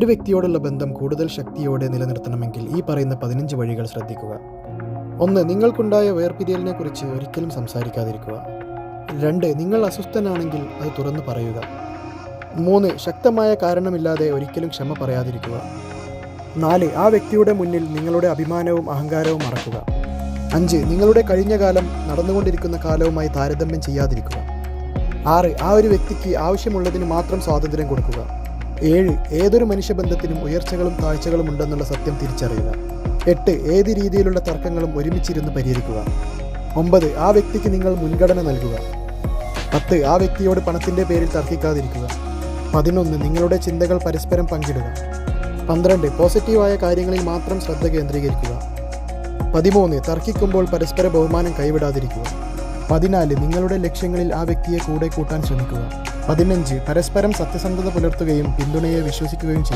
ഒരു വ്യക്തിയോടുള്ള ബന്ധം കൂടുതൽ ശക്തിയോടെ നിലനിർത്തണമെങ്കിൽ ഈ പറയുന്ന 15 വഴികൾ ശ്രദ്ധിക്കുക. 1. നിങ്ങൾക്കുണ്ടായ വേർപിരിയലിനെക്കുറിച്ച് ഒരിക്കലും സംസാരിക്കാതിരിക്കുക. 2. നിങ്ങൾ അസ്വസ്ഥനാണെങ്കിൽ അത് തുറന്നു പറയുക. 3. ശക്തമായ കാരണമില്ലാതെ ഒരിക്കലും ക്ഷമ പറയാതിരിക്കുക. 4. ആ വ്യക്തിയുടെ മുന്നിൽ നിങ്ങളുടെ അഭിമാനവും അഹങ്കാരവും മറക്കുക. 5. നിങ്ങളുടെ കഴിഞ്ഞ കാലം നടന്നുകൊണ്ടിരിക്കുന്ന കാലവുമായി താരതമ്യം ചെയ്യാതിരിക്കുക. 6. ആ ഒരു വ്യക്തിക്ക് ആവശ്യമുള്ളതിന് മാത്രം സ്വാതന്ത്ര്യം കൊടുക്കുക. 7. ഏതൊരു മനുഷ്യബന്ധത്തിനും ഉയർച്ചകളും താഴ്ചകളും ഉണ്ടെന്നുള്ള സത്യം തിരിച്ചറിയുക. 8. ഏത് രീതിയിലുള്ള തർക്കങ്ങളും ഒരുമിച്ചിരുന്ന് പരിഹരിക്കുക. 9. ആ വ്യക്തിക്ക് നിങ്ങൾ മുൻഗണന നൽകുക. 10. ആ വ്യക്തിയോട് പണത്തിൻ്റെ പേരിൽ തർക്കിക്കാതിരിക്കുക. 11. നിങ്ങളുടെ ചിന്തകൾ പരസ്പരം പങ്കിടുക. 12. പോസിറ്റീവായ കാര്യങ്ങളിൽ മാത്രം ശ്രദ്ധ കേന്ദ്രീകരിക്കുക. 13. തർക്കിക്കുമ്പോൾ പരസ്പര ബഹുമാനം കൈവിടാതിരിക്കുക. 14. നിങ്ങളുടെ ലക്ഷ്യങ്ങളിൽ ആ വ്യക്തിയെ കൂടെ കൂട്ടാൻ ശ്രമിക്കുക. 15. പരസ്പരം സത്യസന്ധത പുലർത്തുകയും പിന്തുണയെ വിശ്വസിക്കുകയും ചെയ്യുക.